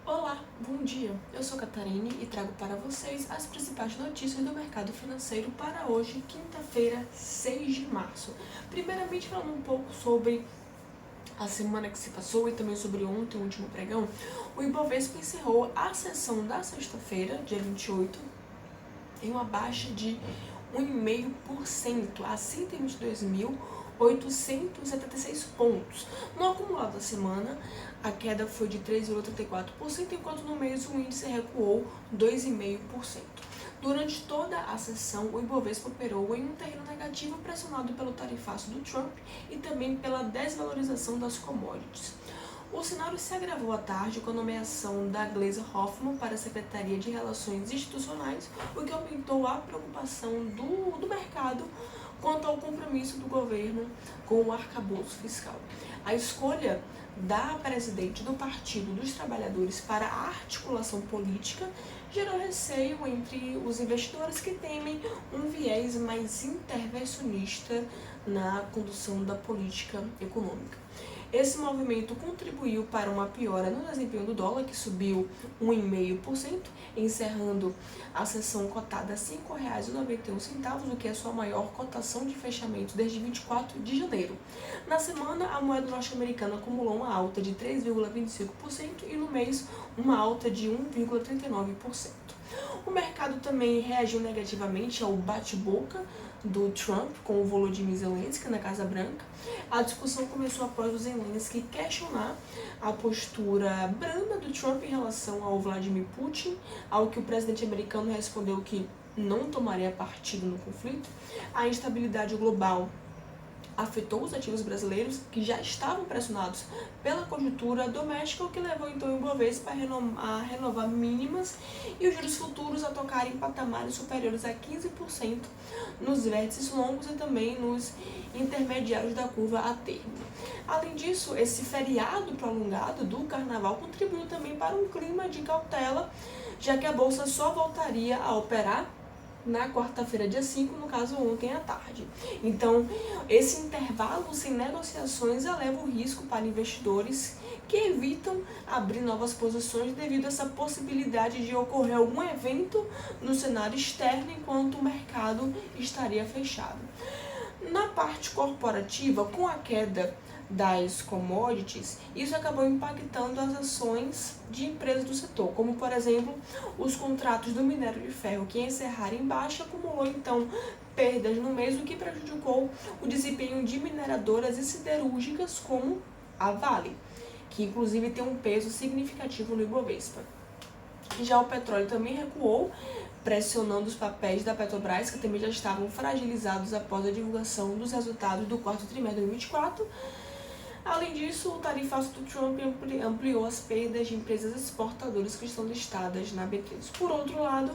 Olá, bom dia. Eu sou Catarine e trago para vocês as principais notícias do mercado financeiro para hoje, quinta-feira, 6 de março. Primeiramente, falando um pouco sobre a semana que se passou e também sobre ontem, o último pregão, o Ibovespa encerrou a sessão da sexta-feira, dia 28, em uma baixa de 1,5% a 122.876 pontos. No acumulado da semana, a queda foi de 3,34%, enquanto no mês o índice recuou 2,5%. Durante toda a sessão, o Ibovespa operou em um terreno negativo pressionado pelo tarifaço do Trump e também pela desvalorização das commodities. O cenário se agravou à tarde com a nomeação da Gleisi Hoffmann para a Secretaria de Relações Institucionais, o que aumentou a preocupação do mercado quanto ao compromisso do governo com o arcabouço fiscal. A escolha da presidente do Partido dos Trabalhadores para a articulação política gerou receio entre os investidores que temem um viés mais intervencionista na condução da política econômica. Esse movimento contribuiu para uma piora no desempenho do dólar, que subiu 1,5%, encerrando a sessão cotada a R$ 5,91, o que é a sua maior cotação de fechamento desde 24 de janeiro. Na semana, a moeda norte-americana acumulou uma alta de 3,25% e no mês uma alta de 1,39%. O mercado também reagiu negativamente ao bate-boca do Trump com o Volodymyr Zelensky na Casa Branca. A discussão começou após o Zelensky questionar a postura branda do Trump em relação ao Vladimir Putin, ao que o presidente americano respondeu que não tomaria partido no conflito. A instabilidade global afetou os ativos brasileiros, que já estavam pressionados pela conjuntura doméstica, o que levou então o Ibovespa a renovar mínimas e os juros futuros a tocarem em patamares superiores a 15% nos vértices longos e também nos intermediários da curva a termo. Além disso, esse feriado prolongado do carnaval contribuiu também para um clima de cautela, já que a bolsa só voltaria a operar na quarta-feira, dia 5, no caso ontem à tarde. Então, esse intervalo sem negociações eleva o risco para investidores que evitam abrir novas posições devido a essa possibilidade de ocorrer algum evento no cenário externo enquanto o mercado estaria fechado. Na parte corporativa, com a queda das commodities, isso acabou impactando as ações de empresas do setor, como por exemplo os contratos do minério de ferro que encerraram em baixa, acumulou então perdas no mês, o que prejudicou o desempenho de mineradoras e siderúrgicas como a Vale, que inclusive tem um peso significativo no Ibovespa. Já o petróleo também recuou, pressionando os papéis da Petrobras, que também já estavam fragilizados após a divulgação dos resultados do quarto trimestre de 2024. Além disso, o tarifaço do Trump ampliou as perdas de empresas exportadoras que estão listadas na B3. Por outro lado,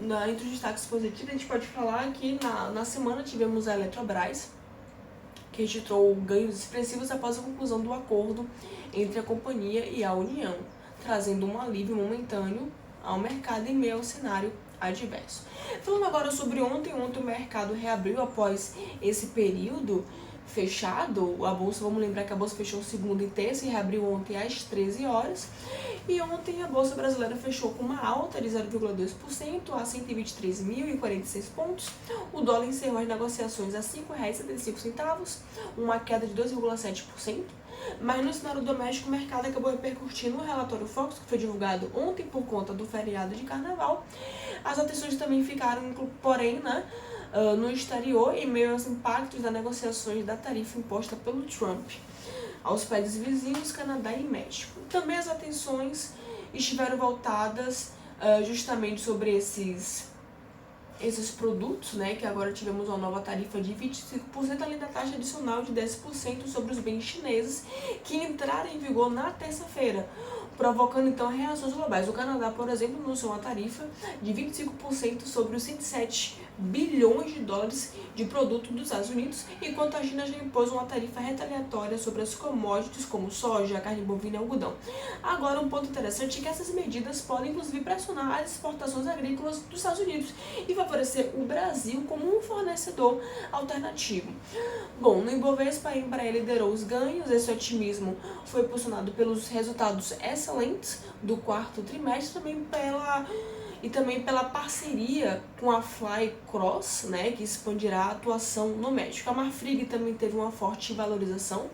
entre os destaques positivos, a gente pode falar que na semana tivemos a Eletrobras, que registrou ganhos expressivos após a conclusão do acordo entre a companhia e a União, trazendo um alívio momentâneo ao mercado em meio ao cenário adverso. Falando agora sobre ontem o mercado reabriu após esse período fechado. A bolsa, vamos lembrar que a bolsa fechou segunda e terça e reabriu ontem às 13 horas. E ontem a bolsa brasileira fechou com uma alta de 0,2% a 123.046 pontos. O dólar encerrou as negociações a R$ 5,75, uma queda de 2,7%. Mas no cenário doméstico, o mercado acabou repercutindo o relatório Focus, que foi divulgado ontem por conta do feriado de carnaval. As atenções também ficaram, porém, no exterior, em meio aos impactos das negociações da tarifa imposta pelo Trump aos países vizinhos, Canadá e México. Também as atenções estiveram voltadas justamente sobre esses produtos, que agora tivemos uma nova tarifa de 25%, além da taxa adicional de 10% sobre os bens chineses, que entraram em vigor na terça-feira, provocando então reações globais. O Canadá, por exemplo, anunciou uma tarifa de 25% sobre os 107 bilhões de dólares de produto dos Estados Unidos, enquanto a China já impôs uma tarifa retaliatória sobre as commodities como soja, carne bovina e algodão. Agora, um ponto interessante é que essas medidas podem inclusive pressionar as exportações agrícolas dos Estados Unidos e favorecer o Brasil como um fornecedor alternativo. Bom, no Ibovespa, a Embraer liderou os ganhos. Esse otimismo foi impulsionado pelos resultados excelentes do quarto trimestre, também pela parceria com a Flycross, né, que expandirá a atuação no México. A Marfrig também teve uma forte valorização,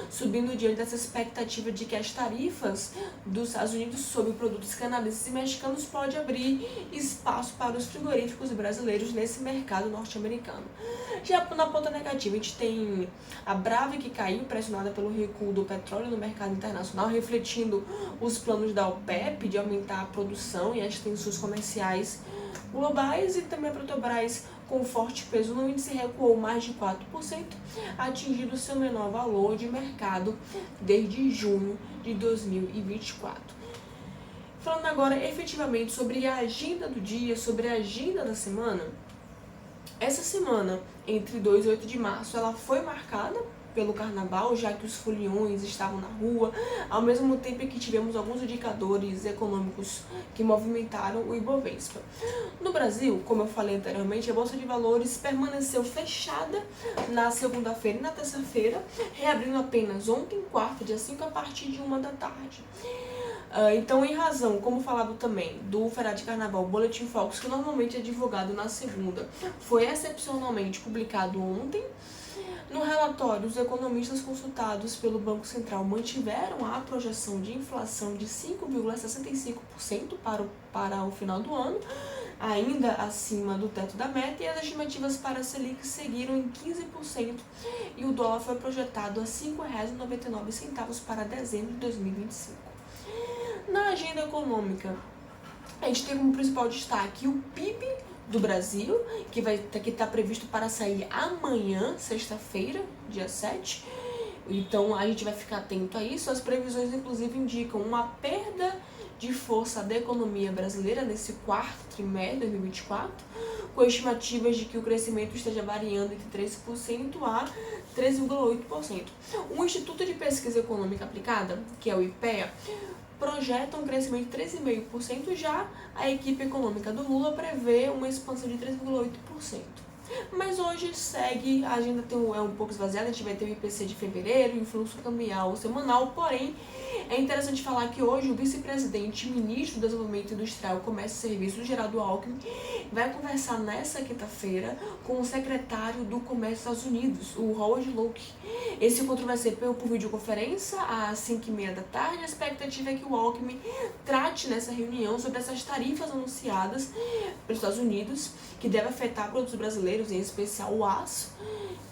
subindo diante dessa expectativa de que as tarifas dos Estados Unidos sobre produtos canadenses e mexicanos pode abrir espaço para os frigoríficos brasileiros nesse mercado norte-americano. Já na ponta negativa, a gente tem a Brava, que caiu, pressionada pelo recuo do petróleo no mercado internacional, refletindo os planos da OPEP de aumentar a produção e as tensões comerciais globais, e também a Petrobras, com forte peso no índice, recuou mais de 4%, atingindo seu menor valor de mercado desde junho de 2024. Falando agora efetivamente sobre a agenda do dia, sobre a agenda da semana, essa semana, entre 2 e 8 de março, ela foi marcada pelo carnaval, já que os foliões estavam na rua, ao mesmo tempo que tivemos alguns indicadores econômicos que movimentaram o Ibovespa. No Brasil, como eu falei anteriormente, a Bolsa de Valores permaneceu fechada na segunda-feira e na terça-feira, reabrindo apenas ontem, quarta, dia 5, a partir de 1 da tarde. Então, em razão, como falado também, do feriado de carnaval, o Boletim Focus, que normalmente é divulgado na segunda, foi excepcionalmente publicado ontem. No relatório, os economistas consultados pelo Banco Central mantiveram a projeção de inflação de 5,65% para o final do ano, ainda acima do teto da meta, e as estimativas para a Selic seguiram em 15%, e o dólar foi projetado a R$ 5,99 para dezembro de 2025. Na agenda econômica, a gente tem como principal destaque o PIB do Brasil, que está previsto para sair amanhã, sexta-feira, dia 7. Então a gente vai ficar atento a isso. As previsões, inclusive, indicam uma perda de força da economia brasileira nesse quarto trimestre de 2024, com estimativas de que o crescimento esteja variando entre 3% a 3,8%. O Instituto de Pesquisa Econômica Aplicada, que é o IPEA, projeta um crescimento de 3,5%, já a equipe econômica do Lula prevê uma expansão de 3,8%. Mas hoje segue, a agenda é um pouco esvaziada, a gente vai ter o IPC de fevereiro, influxo cambial semanal, porém, é interessante falar que hoje o vice-presidente e ministro do Desenvolvimento Industrial, Comércio e Serviços, Geraldo Alckmin, vai conversar nessa quinta-feira com o secretário do Comércio dos Estados Unidos, o Howard Lutnick. Esse encontro vai ser por videoconferência às 5h30 da tarde. A expectativa é que o Alckmin trate nessa reunião sobre essas tarifas anunciadas pelos Estados Unidos, que deve afetar produtos brasileiros, em especial o aço,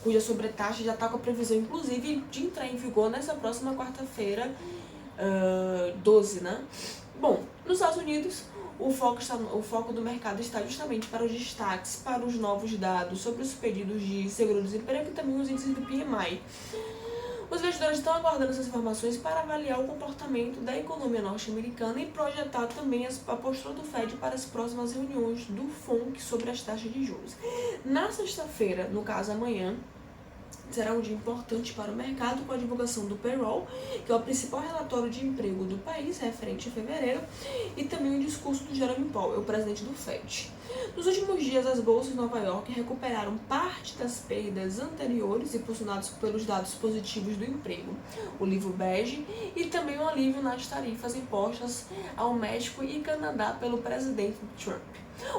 cuja sobretaxa já está com a previsão, inclusive, de entrar em vigor nessa próxima quarta-feira, 12, né? Bom, nos Estados Unidos, o foco do mercado está justamente para os destaques, para os novos dados sobre os pedidos de seguro-desemprego e também os índices do PMI. Os investidores estão aguardando essas informações para avaliar o comportamento da economia norte-americana e projetar também a postura do Fed para as próximas reuniões do FONC sobre as taxas de juros. Na sexta-feira, no caso amanhã, será um dia importante para o mercado, com a divulgação do payroll, que é o principal relatório de emprego do país, referente a fevereiro, e também o discurso do Jerome Powell, o presidente do Fed. Nos últimos dias, as bolsas de Nova York recuperaram parte das perdas anteriores, impulsionados pelos dados positivos do emprego, o livro bege, e também um alívio nas tarifas impostas ao México e Canadá pelo presidente Trump.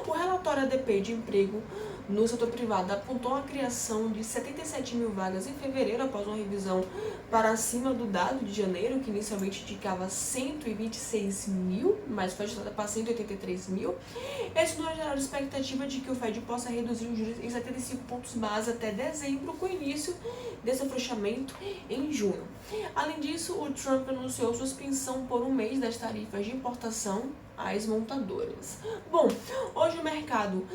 O relatório ADP de emprego no setor privado apontou a criação de 77 mil vagas em fevereiro, após uma revisão para acima do dado de janeiro, que inicialmente indicava 126 mil, mas foi ajustada para 183 mil. Esse número gerou a expectativa de que o Fed possa reduzir os juros em 75 pontos base até dezembro, com o início desse afrouxamento em junho. Além disso, o Trump anunciou suspensão por um mês das tarifas de importação às montadoras. Bom, hoje o mercado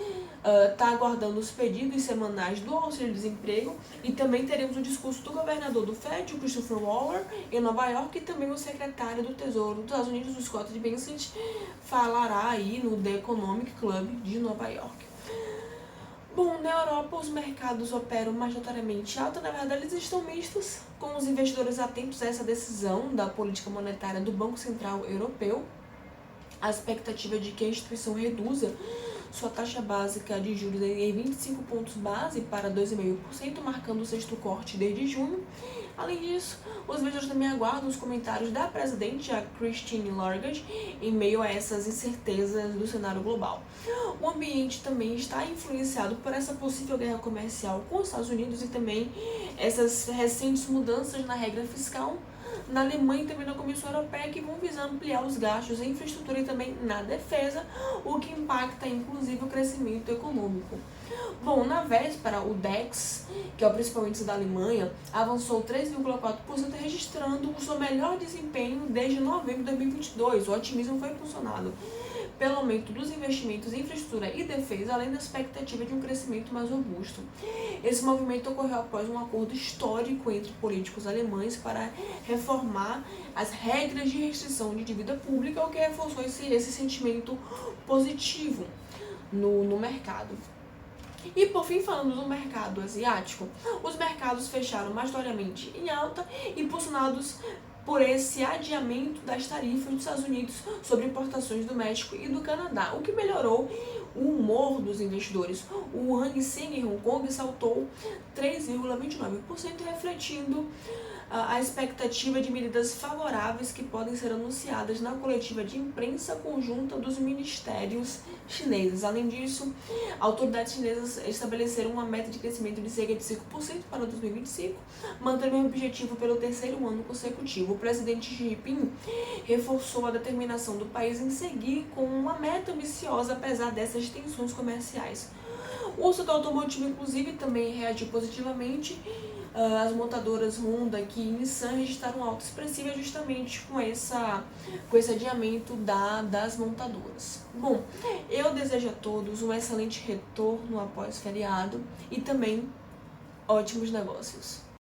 está aguardando os pedidos semanais do auxílio-desemprego, e também teremos o discurso do governador do Fed, o Christopher Waller, em Nova York, e também o secretário do Tesouro dos Estados Unidos, o Scott Bessent, falará aí no The Economic Club de Nova York. Bom, na Europa os mercados operam majoritariamente alta, na verdade eles estão mistos, com os investidores atentos a essa decisão da política monetária do Banco Central Europeu. A expectativa de que a instituição reduza sua taxa básica de juros em 25 pontos base para 2,5%, marcando o sexto corte desde junho. Além disso, os investidores também aguardam os comentários da presidente, a Christine Lagarde, em meio a essas incertezas do cenário global. O ambiente também está influenciado por essa possível guerra comercial com os Estados Unidos e também essas recentes mudanças na regra fiscal na Alemanha e também na Comissão Europeia, que vão visar ampliar os gastos em infraestrutura e também na defesa, o que impacta inclusive o crescimento econômico. Bom, na véspera, o DAX, que é o principal índice da Alemanha, avançou 3,4%, registrando o seu melhor desempenho desde novembro de 2022. O otimismo foi impulsionado pelo aumento dos investimentos em infraestrutura e defesa, além da expectativa de um crescimento mais robusto. Esse movimento ocorreu após um acordo histórico entre políticos alemães para reformar as regras de restrição de dívida pública, o que reforçou esse sentimento positivo no mercado. E por fim, falando do mercado asiático, os mercados fecharam majoritariamente em alta, impulsionados por esse adiamento das tarifas dos Estados Unidos sobre importações do México e do Canadá, o que melhorou o humor dos investidores. O Hang Seng em Hong Kong saltou 3,29%, refletindo a expectativa de medidas favoráveis que podem ser anunciadas na coletiva de imprensa conjunta dos ministérios chineses. Além disso, autoridades chinesas estabeleceram uma meta de crescimento de cerca de 5% para 2025, mantendo o mesmo objetivo pelo terceiro ano consecutivo. O presidente Xi Jinping reforçou a determinação do país em seguir com uma meta ambiciosa, apesar dessas tensões comerciais. O setor automotivo, inclusive, também reagiu positivamente. As montadoras Honda e Nissan registraram alta expressiva justamente com esse adiamento das montadoras. Bom, eu desejo a todos um excelente retorno após feriado e também ótimos negócios.